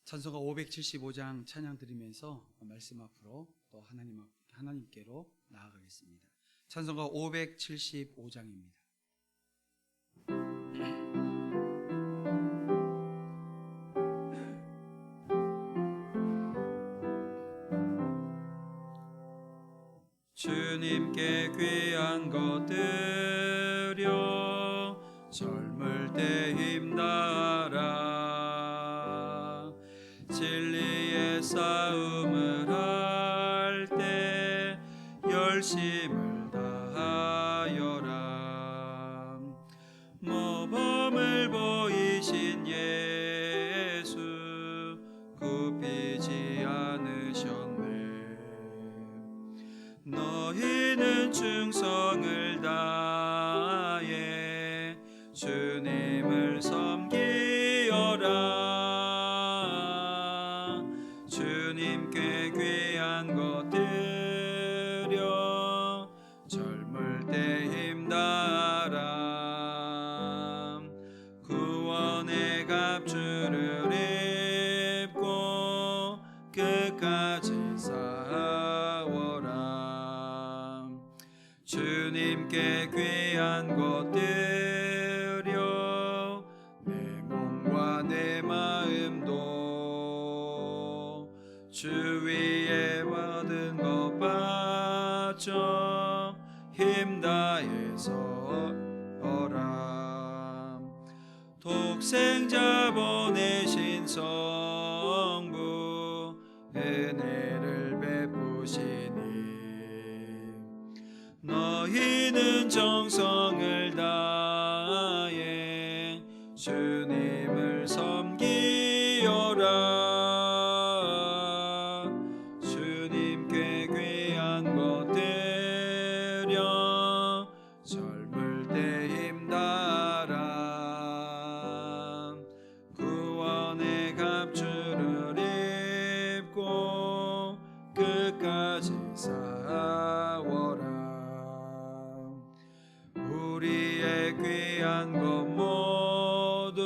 찬송가 575장 찬양 드리면서 말씀 앞으로 또 하나님께로 나아가겠습니다. 찬송가 575장입니다. 주님께 귀한 것 드려 젊을 때 힘다하라. 진리의 싸움을 할 때 열심을 다하여라. 모범을 보이신 예수 굽히지 않으셨네. 너희는 충성을 다해 주님을 섬기어라. 주님께 귀한 것 드려 젊을 때 힘다하라. 구원의 갑주를 입고 끝까지 싸워라. 주님께 귀한 것 드려 내 몸과 내 마음도 주 위에 받은 것 바쳐 힘다해서 어라. 독생자 보내신 성부 은혜를 베푸시니 너희는 정성을 다해 주님을 섬기어라. 주님께 귀한 것 드려 젊을 때 힘다하라. 구원의 갑주를 입고 끝까지 싸워라. 우리의 귀한 것 모두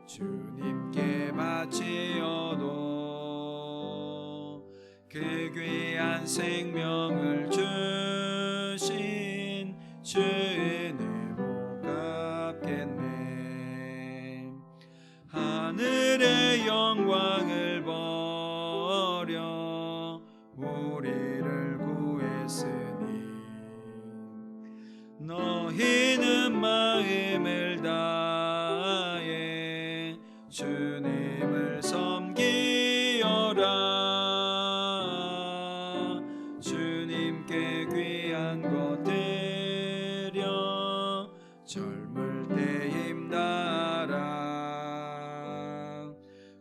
주님께 바치어도 그 귀한 생명을 주신 주 은혜 못 갚겠네. 하늘의 영광을 버려 우리를 구했으니 너희는 마음을 다해 주님을 섬기어라. 주님께 귀한 것 드려 젊을 때 힘다하라.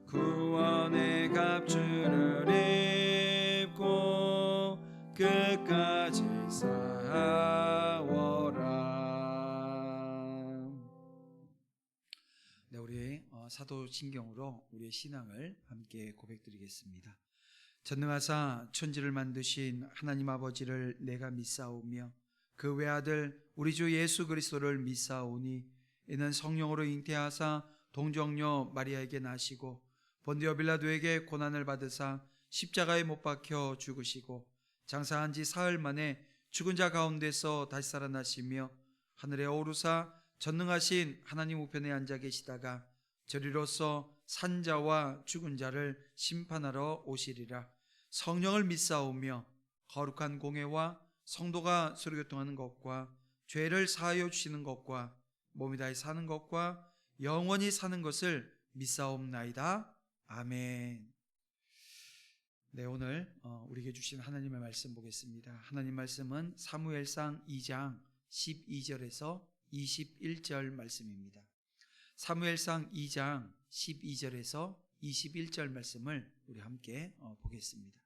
구원의 갑주를 입고 끝까지 싸워라. 네, 우리 사도신경으로 우리의 신앙을 함께 고백드리겠습니다. 전능하사 천지를 만드신 하나님 아버지를 내가 믿사오며 그 외아들 우리 주 예수 그리스도를 믿사오니 이는 성령으로 잉태하사 동정녀 마리아에게 나시고 본디오 빌라도에게 고난을 받으사 십자가에 못 박혀 죽으시고 장사한 지 사흘 만에 죽은 자 가운데서 다시 살아나시며 하늘에 오르사 전능하신 하나님 우편에 앉아 계시다가 저리로서 산자와 죽은 자를 심판하러 오시리라. 성령을 믿사오며 거룩한 공회와 성도가 서로교통하는 것과 죄를 사하여 주시는 것과 몸이 다해 사는 것과 영원히 사는 것을 믿사옵나이다. 아멘. 네, 오늘 우리에게 주신 하나님의 말씀 보겠습니다. 하나님 말씀은 사무엘상 2장 12절에서 21절 말씀입니다. 사무엘상 2장 12절에서 21절 말씀을 우리 함께 보겠습니다.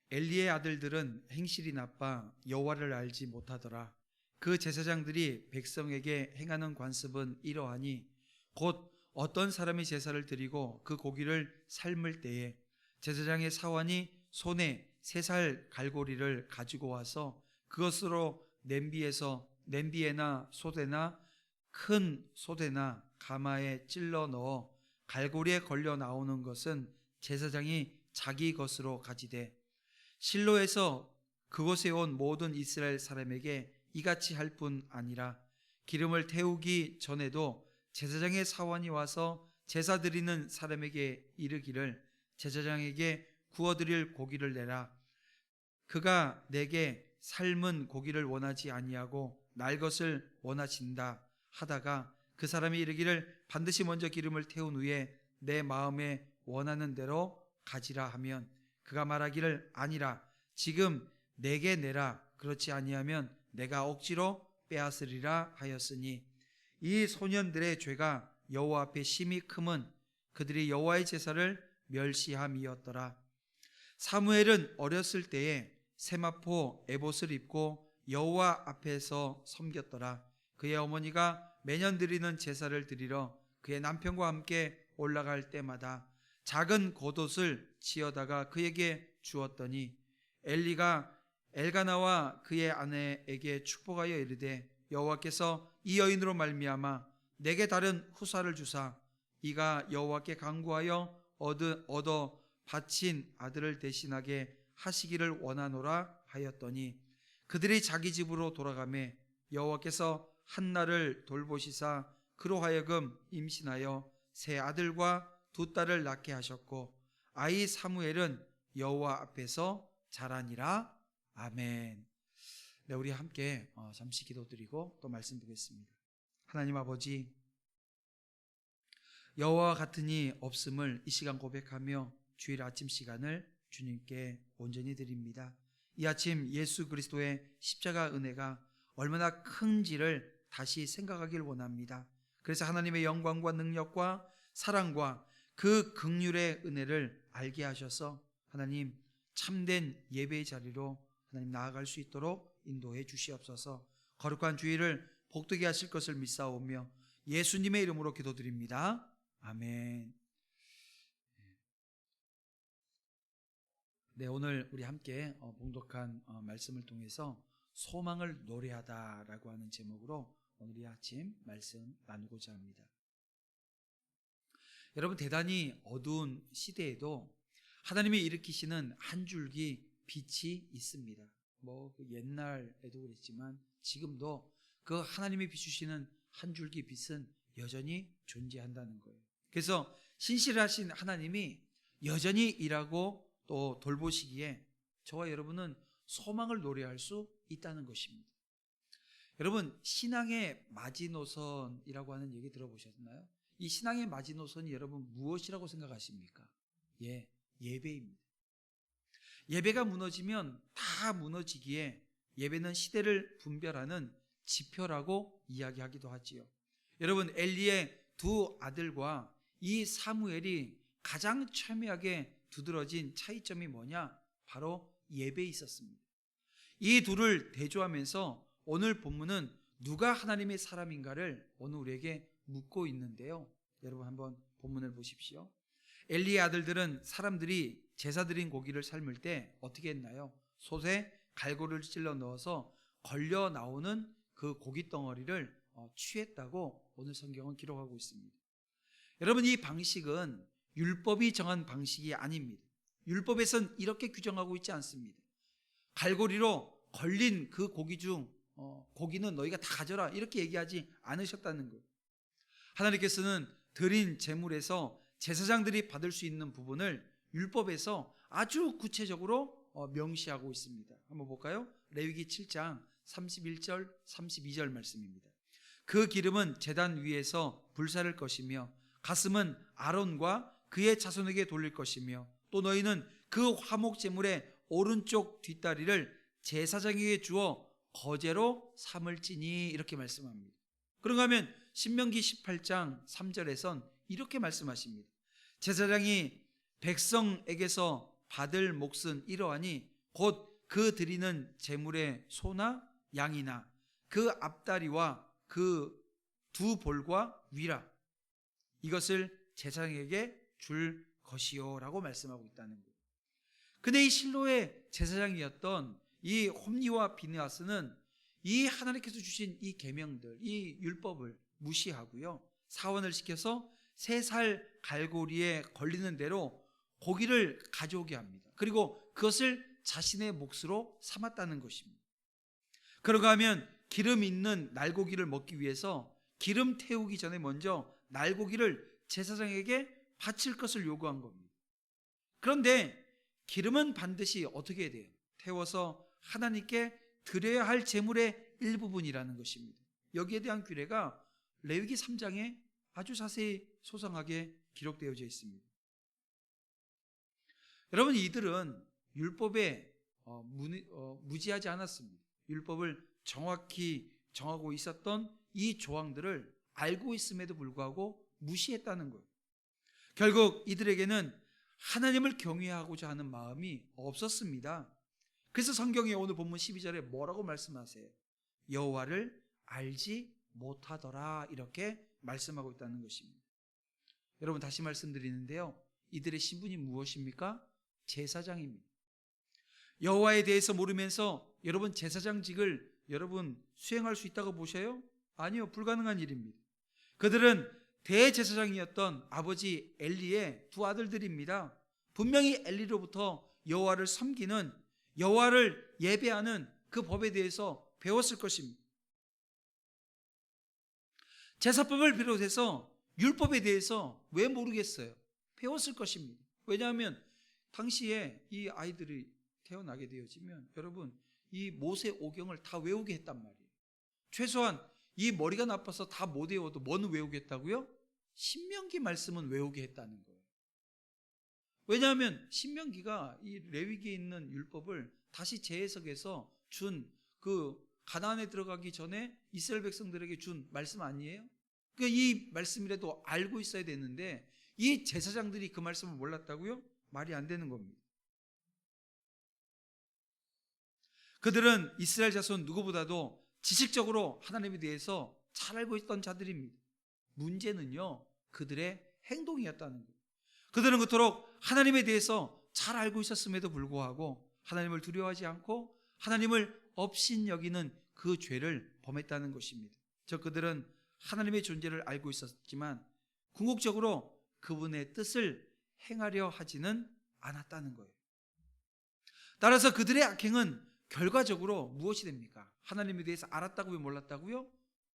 엘리의 아들들은 행실이 나빠 여호와를 알지 못하더라. 그 제사장들이 백성에게 행하는 관습은 이러하니 곧 어떤 사람이 제사를 드리고 그 고기를 삶을 때에 제사장의 사환이 손에 3살 갈고리를 가지고 와서 그것으로 냄비에나 소대나 큰 소대나 가마에 찔러 넣어 갈고리에 걸려 나오는 것은 제사장이 자기 것으로 가지되 실로에서 그곳에 온 모든 이스라엘 사람에게 이같이 할 뿐 아니라 기름을 태우기 전에도 제사장의 사원이 와서 제사 드리는 사람에게 이르기를 제사장에게 구워드릴 고기를 내라. 그가 내게 삶은 고기를 원하지 아니하고 날 것을 원하신다 하다가 그 사람이 이르기를 반드시 먼저 기름을 태운 후에 내 마음에 원하는 대로 가지라 하면 그가 말하기를 아니라 지금 내게 내라. 그렇지 아니하면 내가 억지로 빼앗으리라 하였으니 이 소년들의 죄가 여호와 앞에 심히 크면 그들이 여호와의 제사를 멸시함이었더라. 사무엘은 어렸을 때에 세마포 에봇을 입고 여호와 앞에서 섬겼더라. 그의 어머니가 매년 드리는 제사를 드리러 그의 남편과 함께 올라갈 때마다 작은 겉옷을 지어다가 그에게 주었더니 엘리가 엘가나와 그의 아내에게 축복하여 이르되 여호와께서 이 여인으로 말미암아 내게 다른 후사를 주사 이가 여호와께 간구하여 얻어 바친 아들을 대신하게 하시기를 원하노라 하였더니 그들이 자기 집으로 돌아가매 여호와께서 한나를 돌보시사 그로 하여금 임신하여 세 아들과 두 딸을 낳게 하셨고 아이 사무엘은 여호와 앞에서 자라니라. 아멘. 네, 우리 함께 잠시 기도드리고 또 말씀드리겠습니다. 하나님 아버지, 여호와 같은 이 없음을 이 시간 고백하며 주일 아침 시간을 주님께 온전히 드립니다. 이 아침 예수 그리스도의 십자가 은혜가 얼마나 큰지를 다시 생각하길 원합니다. 그래서 하나님의 영광과 능력과 사랑과 그 긍휼의 은혜를 알게 하셔서 하나님 참된 예배의 자리로 하나님 나아갈 수 있도록 인도해 주시옵소서. 거룩한 주일을 복되게 하실 것을 믿사오며 예수님의 이름으로 기도드립니다. 아멘. 네, 오늘 우리 함께 봉독한 말씀을 통해서 소망을 노래하다라고 하는 제목으로 오늘 이 아침 말씀 나누고자 합니다. 여러분, 대단히 어두운 시대에도 하나님이 일으키시는 한 줄기 빛이 있습니다. 그 옛날에도 그랬지만 지금도 그 하나님이 비추시는 한 줄기 빛은 여전히 존재한다는 거예요. 그래서 신실하신 하나님이 여전히 일하고 또 돌보시기에 저와 여러분은 소망을 노래할 수 있다는 것입니다. 여러분, 신앙의 마지노선이라고 하는 얘기 들어보셨나요? 이 신앙의 마지노선이 여러분 무엇이라고 생각하십니까? 예배입니다. 예배가 무너지면 다 무너지기에 예배는 시대를 분별하는 지표라고 이야기하기도 하지요. 여러분, 엘리의 두 아들과 이 사무엘이 가장 첨예하게 두드러진 차이점이 뭐냐? 바로 예배에 있었습니다. 이 둘을 대조하면서 오늘 본문은 누가 하나님의 사람인가를 오늘 우리에게 묻고 있는데요. 여러분 한번 본문을 보십시오. 엘리의 아들들은 사람들이 제사 드린 고기를 삶을 때 어떻게 했나요? 솥에 갈고리를 찔러 넣어서 걸려 나오는 그 고기 덩어리를 취했다고 오늘 성경은 기록하고 있습니다. 여러분, 이 방식은 율법이 정한 방식이 아닙니다. 율법에선 이렇게 규정하고 있지 않습니다. 갈고리로 걸린 그 고기 중 고기는 너희가 다 가져라 이렇게 얘기하지 않으셨다는 거예요. 하나님께서는 드린 제물에서 제사장들이 받을 수 있는 부분을 율법에서 아주 구체적으로 명시하고 있습니다. 한번 볼까요? 레위기 7장 31절 32절 말씀입니다. 그 기름은 제단 위에서 불사를 것이며 가슴은 아론과 그의 자손에게 돌릴 것이며 또 너희는 그 화목 제물의 오른쪽 뒷다리를 제사장에게 주어 거제로 삼을지니 이렇게 말씀합니다. 그런가 하면 신명기 18장 3절에선 이렇게 말씀하십니다. 제사장이 백성에게서 받을 몫은 이러하니 곧 그 드리는 제물의 소나 양이나 그 앞다리와 그 두 볼과 위라 이것을 제사장에게 줄 것이요 라고 말씀하고 있다는 거예요. 근데 이 실로의 제사장이었던 이 홈리와 비느하스는 이 하나님께서 주신 이 계명들, 이 율법을 무시하고요, 사원을 시켜서 3살 갈고리에 걸리는 대로 고기를 가져오게 합니다. 그리고 그것을 자신의 몫으로 삼았다는 것입니다. 그런가 하면 기름 있는 날고기를 먹기 위해서 기름 태우기 전에 먼저 날고기를 제사장에게 바칠 것을 요구한 겁니다. 그런데 기름은 반드시 어떻게 해야 돼요? 태워서 하나님께 드려야 할 제물의 일부분이라는 것입니다. 여기에 대한 규례가 레위기 3장에 아주 자세히 소상하게 기록되어져 있습니다. 여러분, 이들은 율법에 무지하지 않았습니다. 율법을 정확히 정하고 있었던 이 조항들을 알고 있음에도 불구하고 무시했다는 거예요. 결국 이들에게는 하나님을 경외하고자 하는 마음이 없었습니다. 그래서 성경에 오늘 본문 12절에 뭐라고 말씀하세요? 여호와를 알지 못하더라, 이렇게 말씀하고 있다는 것입니다. 여러분, 다시 말씀드리는데요, 이들의 신분이 무엇입니까? 제사장입니다. 여호와에 대해서 모르면서 여러분 제사장직을 여러분 수행할 수 있다고 보셔요? 아니요, 불가능한 일입니다. 그들은 대제사장이었던 아버지 엘리의 두 아들들입니다. 분명히 엘리로부터 여호와를 섬기는, 여호와를 예배하는 그 법에 대해서 배웠을 것입니다. 제사법을 비롯해서 율법에 대해서 왜 모르겠어요? 배웠을 것입니다. 왜냐하면 당시에 이 아이들이 태어나게 되어지면 여러분 이 모세 오경을 다 외우게 했단 말이에요. 최소한 이 머리가 나빠서 다 못 외워도 뭐는 외우겠다고요? 신명기 말씀은 외우게 했다는 거예요. 왜냐하면 신명기가 이 레위기에 있는 율법을 다시 재해석해서 준 그 가나안에 들어가기 전에 이스라엘 백성들에게 준 말씀 아니에요? 그러니까 이 말씀이라도 알고 있어야 되는데 이 제사장들이 그 말씀을 몰랐다고요? 말이 안 되는 겁니다. 그들은 이스라엘 자손 누구보다도 지식적으로 하나님에 대해서 잘 알고 있던 자들입니다. 문제는요, 그들의 행동이었다는 거예요. 그들은 그토록 하나님에 대해서 잘 알고 있었음에도 불구하고 하나님을 두려워하지 않고 하나님을 업신여기는 그 죄를 범했다는 것입니다. 즉 그들은 하나님의 존재를 알고 있었지만 궁극적으로 그분의 뜻을 행하려 하지는 않았다는 거예요. 따라서 그들의 악행은 결과적으로 무엇이 됩니까? 하나님에 대해서 알았다고요, 몰랐다고요?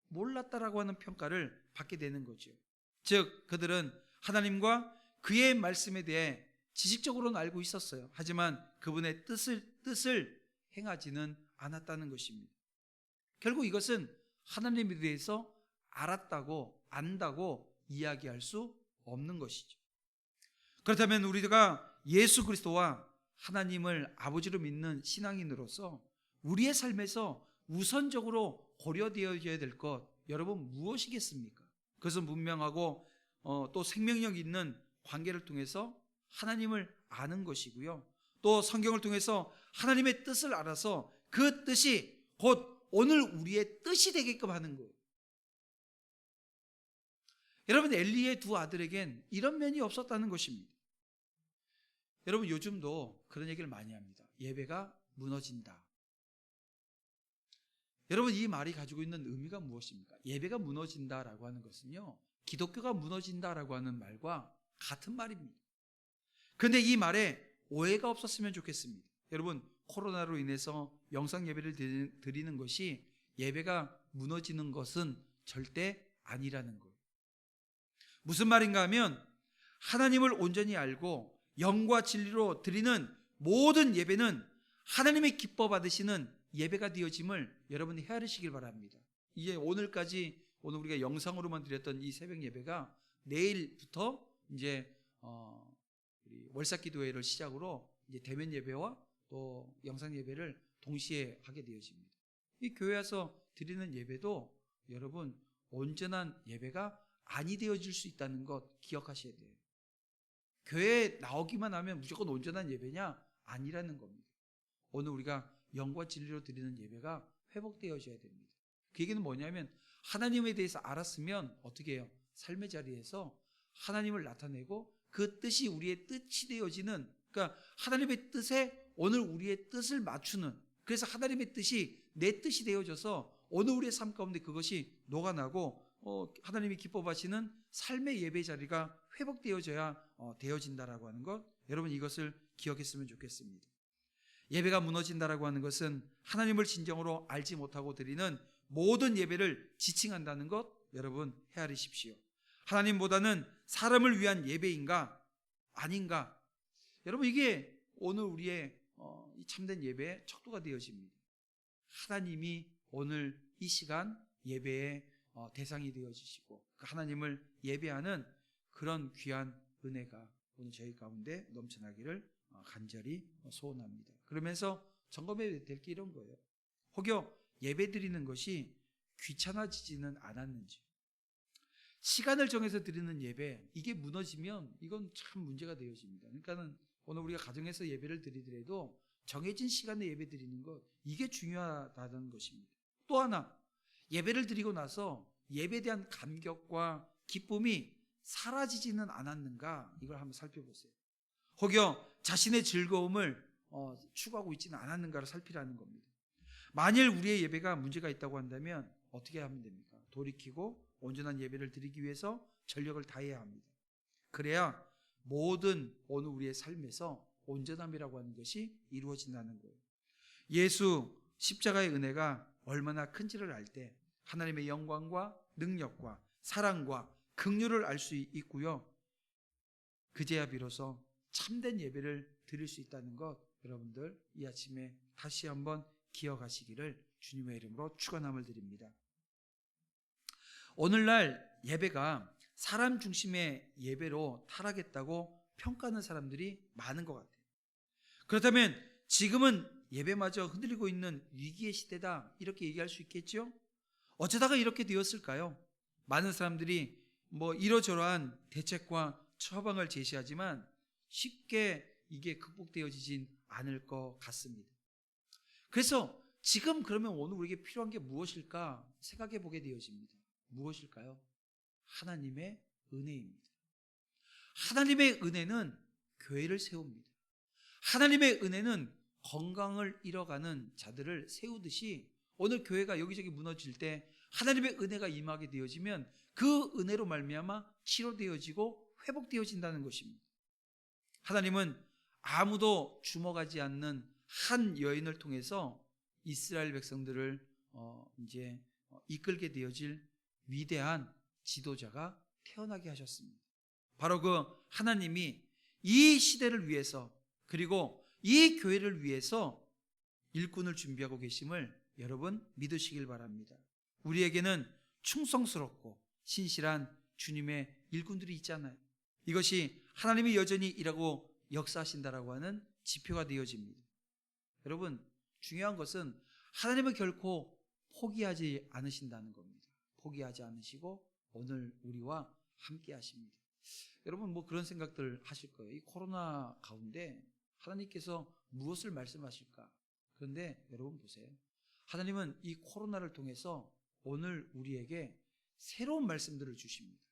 몰랐다라고 하는 평가를 받게 되는 거죠. 즉 그들은 하나님과 그의 말씀에 대해 지식적으로는 알고 있었어요. 하지만 그분의 뜻을 행하지는 않았다는 것입니다. 결국 이것은 하나님에 대해서 알았다고, 안다고 이야기할 수 없는 것이죠. 그렇다면 우리가 예수 그리스도와 하나님을 아버지로 믿는 신앙인으로서 우리의 삶에서 우선적으로 고려되어져야 될 것, 여러분 무엇이겠습니까? 그것은 분명하고 또 생명력 있는 관계를 통해서 하나님을 아는 것이고요, 또 성경을 통해서 하나님의 뜻을 알아서 그 뜻이 곧 오늘 우리의 뜻이 되게끔 하는 거예요. 여러분, 엘리의 두 아들에겐 이런 면이 없었다는 것입니다. 여러분, 요즘도 그런 얘기를 많이 합니다. 예배가 무너진다. 여러분, 이 말이 가지고 있는 의미가 무엇입니까? 예배가 무너진다라고 하는 것은요, 기독교가 무너진다라고 하는 말과 같은 말입니다. 그런데 이 말에 오해가 없었으면 좋겠습니다. 여러분, 코로나로 인해서 영상 예배를 드리는 것이 예배가 무너지는 것은 절대 아니라는 거예요. 무슨 말인가 하면 하나님을 온전히 알고 영과 진리로 드리는 모든 예배는 하나님의 기뻐 받으시는 예배가 되어짐을 여러분이 헤아리시길 바랍니다. 이제 오늘까지 오늘 우리가 영상으로만 드렸던 이 새벽 예배가 내일부터 이제 우리 월삭기도회를 시작으로 이제 대면 예배와 또 영상 예배를 동시에 하게 되어집니다. 이 교회 와서 드리는 예배도 여러분 온전한 예배가 아니 되어질 수 있다는 것 기억하셔야 돼요. 교회에 나오기만 하면 무조건 온전한 예배냐? 아니라는 겁니다. 오늘 우리가 영과 진리로 드리는 예배가 회복되어져야 됩니다. 그 얘기는 뭐냐면 하나님에 대해서 알았으면 어떻게 해요? 삶의 자리에서 하나님을 나타내고 그 뜻이 우리의 뜻이 되어지는, 그러니까 하나님의 뜻에 오늘 우리의 뜻을 맞추는, 그래서 하나님의 뜻이 내 뜻이 되어져서 오늘 우리의 삶 가운데 그것이 녹아나고 하나님이 기뻐하시는 삶의 예배 자리가 회복되어져야 되어진다라고 하는 것, 여러분 이것을 기억했으면 좋겠습니다. 예배가 무너진다라고 하는 것은 하나님을 진정으로 알지 못하고 드리는 모든 예배를 지칭한다는 것, 여러분 헤아리십시오. 하나님보다는 사람을 위한 예배인가 아닌가, 여러분 이게 오늘 우리의 이 참된 예배의 척도가 되어집니다. 하나님이 오늘 이 시간 예배의 대상이 되어지시고 그 하나님을 예배하는 그런 귀한 은혜가 오늘 저희 가운데 넘쳐나기를 간절히 소원합니다. 그러면서 점검해야 될 게 이런 거예요. 혹여 예배 드리는 것이 귀찮아지지는 않았는지, 시간을 정해서 드리는 예배, 이게 무너지면 이건 참 문제가 되어집니다. 그러니까는 오늘 우리가 가정에서 예배를 드리더라도 정해진 시간에 예배 드리는 것, 이게 중요하다는 것입니다. 또 하나, 예배를 드리고 나서 예배에 대한 감격과 기쁨이 사라지지는 않았는가, 이걸 한번 살펴보세요. 혹여 자신의 즐거움을 추구하고 있지는 않았는가를 살피라는 겁니다. 만일 우리의 예배가 문제가 있다고 한다면 어떻게 하면 됩니까? 돌이키고 온전한 예배를 드리기 위해서 전력을 다해야 합니다. 그래야 모든 오늘 우리의 삶에서 온전함이라고 하는 것이 이루어진다는 거예요. 예수 십자가의 은혜가 얼마나 큰지를 알 때 하나님의 영광과 능력과 사랑과 긍휼을 알 수 있고요, 그제야 비로소 참된 예배를 드릴 수 있다는 것, 여러분들 이 아침에 다시 한번 기억하시기를 주님의 이름으로 축원함을 드립니다. 오늘날 예배가 사람 중심의 예배로 타락했다고 평가하는 사람들이 많은 것 같아요. 그렇다면 지금은 예배마저 흔들리고 있는 위기의 시대다, 이렇게 얘기할 수 있겠죠? 어쩌다가 이렇게 되었을까요? 많은 사람들이 이러저러한 대책과 처방을 제시하지만 쉽게 이게 극복되어지진 않을 것 같습니다. 그래서 지금 그러면 오늘 우리에게 필요한 게 무엇일까 생각해 보게 되어집니다. 무엇일까요? 하나님의 은혜입니다. 하나님의 은혜는 교회를 세웁니다. 하나님의 은혜는 건강을 잃어가는 자들을 세우듯이 오늘 교회가 여기저기 무너질 때 하나님의 은혜가 임하게 되어지면 그 은혜로 말미암아 치료되어지고 회복되어진다는 것입니다. 하나님은 아무도 주목하지 않는 한 여인을 통해서 이스라엘 백성들을 이제 이끌게 되어질 위대한 지도자가 태어나게 하셨습니다. 바로 그 하나님이 이 시대를 위해서, 그리고 이 교회를 위해서 일꾼을 준비하고 계심을 여러분 믿으시길 바랍니다. 우리에게는 충성스럽고 신실한 주님의 일꾼들이 있잖아요. 이것이 하나님이 여전히 일하고 역사하신다라고 하는 지표가 되어집니다. 여러분, 중요한 것은 하나님은 결코 포기하지 않으신다는 겁니다. 포기하지 않으시고 오늘 우리와 함께 하십니다. 여러분 그런 생각들 하실 거예요. 이 코로나 가운데 하나님께서 무엇을 말씀하실까? 그런데 여러분 보세요. 하나님은 이 코로나를 통해서 오늘 우리에게 새로운 말씀들을 주십니다.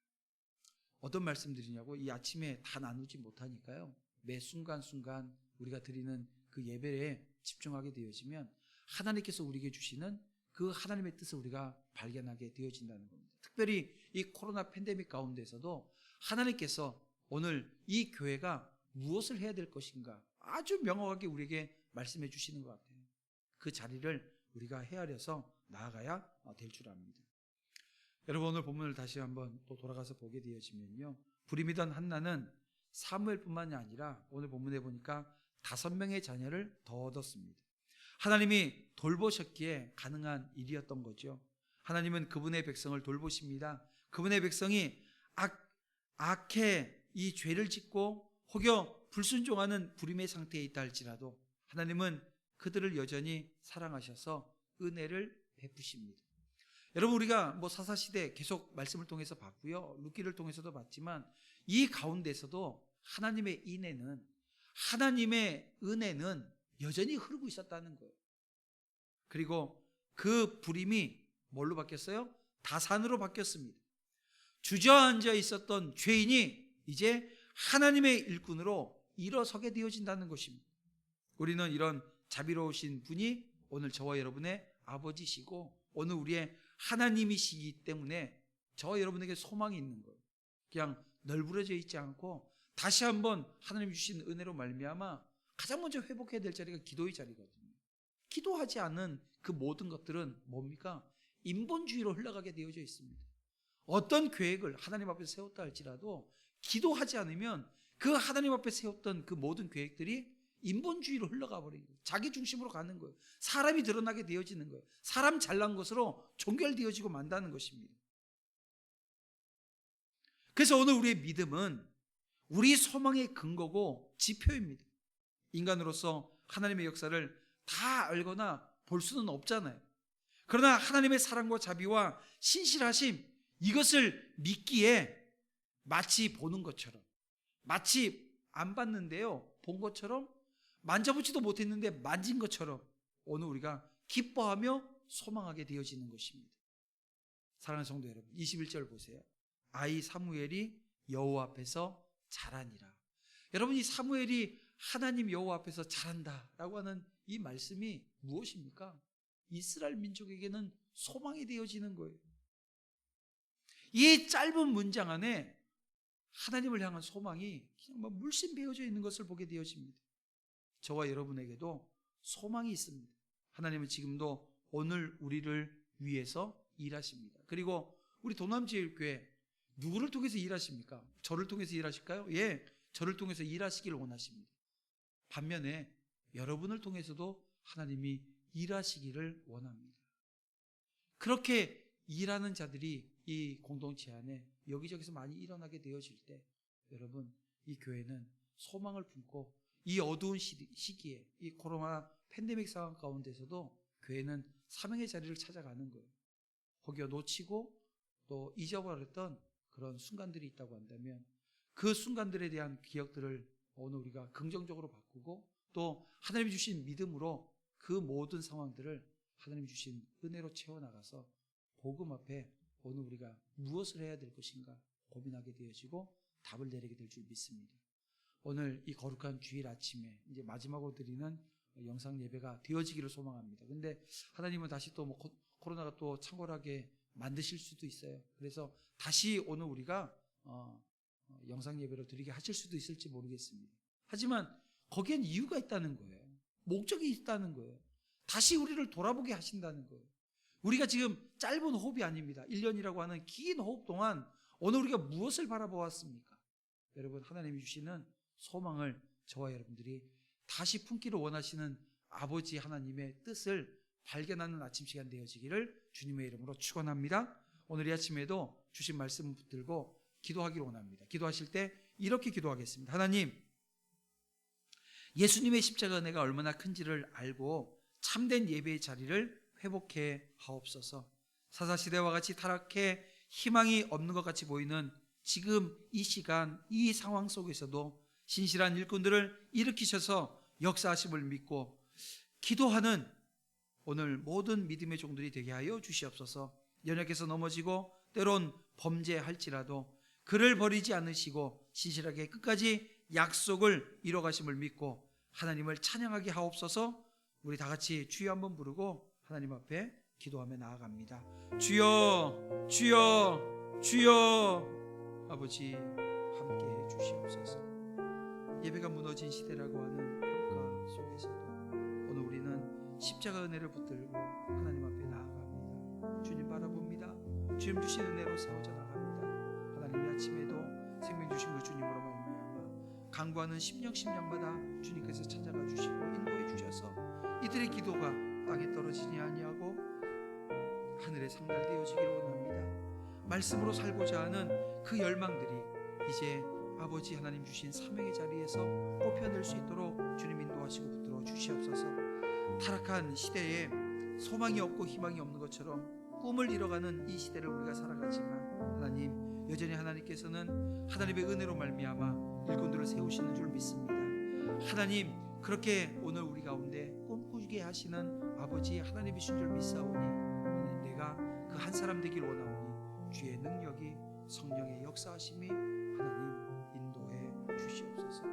어떤 말씀들이냐고, 이 아침에 다 나누지 못하니까요, 매 순간순간 우리가 드리는 그 예배에 집중하게 되어지면 하나님께서 우리에게 주시는 그 하나님의 뜻을 우리가 발견하게 되어진다는 겁니다. 특별히 이 코로나 팬데믹 가운데서도 하나님께서 오늘 이 교회가 무엇을 해야 될 것인가 아주 명확하게 우리에게 말씀해 주시는 것 같아요. 그 자리를 우리가 헤아려서 나아가야 될 줄 압니다. 여러분, 오늘 본문을 다시 한번 또 돌아가서 보게 되어지면요, 불임이던 한나는 사무엘뿐만이 아니라 오늘 본문에 보니까 5명의 자녀를 더 얻었습니다. 하나님이 돌보셨기에 가능한 일이었던 거죠. 하나님은 그분의 백성을 돌보십니다. 그분의 백성이 악해 이 죄를 짓고 혹여 불순종하는 불임의 상태에 있다 할지라도 하나님은 그들을 여전히 사랑하셔서 은혜를 베푸십니다. 여러분, 우리가 사사시대 계속 말씀을 통해서 봤고요, 룻기를 통해서도 봤지만 이 가운데서도 하나님의 은혜는 여전히 흐르고 있었다는 거예요. 그리고 그 불임이 뭘로 바뀌었어요? 다산으로 바뀌었습니다. 주저앉아 있었던 죄인이 이제 하나님의 일꾼으로 일어서게 되어진다는 것입니다. 우리는 이런 자비로우신 분이 오늘 저와 여러분의 아버지시고 오늘 우리의 하나님이시기 때문에 저와 여러분에게 소망이 있는 거예요. 그냥 널브러져 있지 않고 다시 한번 하나님 주신 은혜로 말미암아 가장 먼저 회복해야 될 자리가 기도의 자리거든요. 기도하지 않은 그 모든 것들은 뭡니까? 인본주의로 흘러가게 되어져 있습니다. 어떤 계획을 하나님 앞에 세웠다 할지라도 기도하지 않으면 그 하나님 앞에 세웠던 그 모든 계획들이 인본주의로 흘러가 버리는 거예요. 자기 중심으로 가는 거예요. 사람이 드러나게 되어지는 거예요. 사람 잘난 것으로 종결되어지고 만다는 것입니다. 그래서 오늘 우리의 믿음은 우리 소망의 근거고 지표입니다. 인간으로서 하나님의 역사를 다 알거나 볼 수는 없잖아요. 그러나 하나님의 사랑과 자비와 신실하심, 이것을 믿기에 마치 보는 것처럼, 마치 안 봤는데요 본 것처럼, 만져보지도 못했는데 만진 것처럼 오늘 우리가 기뻐하며 소망하게 되어지는 것입니다. 사랑하는 성도 여러분, 21절 보세요. 아이 사무엘이 여호와 앞에서 자라니라. 여러분, 이 사무엘이 하나님 여호와 앞에서 자란다라고 하는 이 말씀이 무엇입니까? 이스라엘 민족에게는 소망이 되어지는 거예요. 이 짧은 문장 안에 하나님을 향한 소망이 그냥 막 물씬 배어져 있는 것을 보게 되어집니다. 저와 여러분에게도 소망이 있습니다. 하나님은 지금도 오늘 우리를 위해서 일하십니다. 그리고 우리 도남제일교회 누구를 통해서 일하십니까? 저를 통해서 일하실까요? 예, 저를 통해서 일하시기를 원하십니다. 반면에 여러분을 통해서도 하나님이 일하시기를 원합니다. 그렇게 일하는 자들이 이 공동체 안에 여기저기서 많이 일어나게 되어질 때 여러분, 이 교회는 소망을 품고 이 어두운 시기에 이 코로나 팬데믹 상황 가운데서도 교회는 사명의 자리를 찾아가는 거예요. 혹여 놓치고 또 잊어버렸던 그런 순간들이 있다고 한다면 그 순간들에 대한 기억들을 오늘 우리가 긍정적으로 바꾸고 또 하나님이 주신 믿음으로 그 모든 상황들을 하나님이 주신 은혜로 채워나가서 복음 앞에 오늘 우리가 무엇을 해야 될 것인가 고민하게 되어지고 답을 내리게 될 줄 믿습니다. 오늘 이 거룩한 주일 아침에 이제 마지막으로 드리는 영상 예배가 되어지기를 소망합니다. 근데 하나님은 다시 또 뭐 코로나가 또 창궐하게 만드실 수도 있어요. 그래서 다시 오늘 우리가 영상 예배를 드리게 하실 수도 있을지 모르겠습니다. 하지만 거기엔 이유가 있다는 거예요. 목적이 있다는 거예요. 다시 우리를 돌아보게 하신다는 거예요. 우리가 지금 짧은 호흡이 아닙니다. 1년이라고 하는 긴 호흡 동안 오늘 우리가 무엇을 바라보았습니까? 여러분, 하나님이 주시는 소망을 저와 여러분들이 다시 품기를 원하시는 아버지 하나님의 뜻을 발견하는 아침 시간 되어지기를 주님의 이름으로 축원합니다. 오늘 이 아침에도 주신 말씀 붙들고 기도하기를 원합니다. 기도하실 때 이렇게 기도하겠습니다. 하나님, 예수님의 십자가 은혜가 얼마나 큰지를 알고 참된 예배의 자리를 회복해 하옵소서. 사사시대와 같이 타락해 희망이 없는 것 같이 보이는 지금 이 시간, 이 상황 속에서도 신실한 일꾼들을 일으키셔서 역사하심을 믿고 기도하는 오늘 모든 믿음의 종들이 되게 하여 주시옵소서. 연약해서 넘어지고 때론 범죄할지라도 그를 버리지 않으시고 신실하게 끝까지 약속을 이뤄가심을 믿고 하나님을 찬양하게 하옵소서. 우리 다 같이 주여 한번 부르고 하나님 앞에 기도하며 나아갑니다. 주여, 주여, 주여. 아버지, 함께해 주시옵소서. 예배가 무너진 시대라고 하는 평가 속에서도 오늘 우리는 십자가 은혜를 붙들고 하나님 앞에 나아갑니다. 주님 바라봅니다. 주님 주신 은혜로 세워져 나갑니다. 하나님, 이 아침에도 생명 주신 그 주님으로 말미암아 간구하는 심령마다 주님께서 찾아가 주시고 인도해 주셔서 이들의 기도가 땅에 떨어지지 아니하고 하늘에 상달되어지기를 원합니다. 말씀으로 살고자 하는 그 열망들이 이제 아버지 하나님 주신 사명의 자리에서 뽑혀낼 수 있도록 주님 인도하시고 붙들어 주시옵소서. 타락한 시대에 소망이 없고 희망이 없는 것처럼 꿈을 잃어가는 이 시대를 우리가 살아가지만 하나님, 여전히 하나님께서는 하나님의 은혜로 말미암아 일꾼들을 세우시는 줄 믿습니다. 하나님, 그렇게 오늘 우리 가운데 꿈꾸게 하시는 아버지 하나님이신 줄 믿사오니 내가 그 한 사람 되길 원하오니 주의 능력이, 성령의 역사하심이 하나님 인도해 주시옵소서.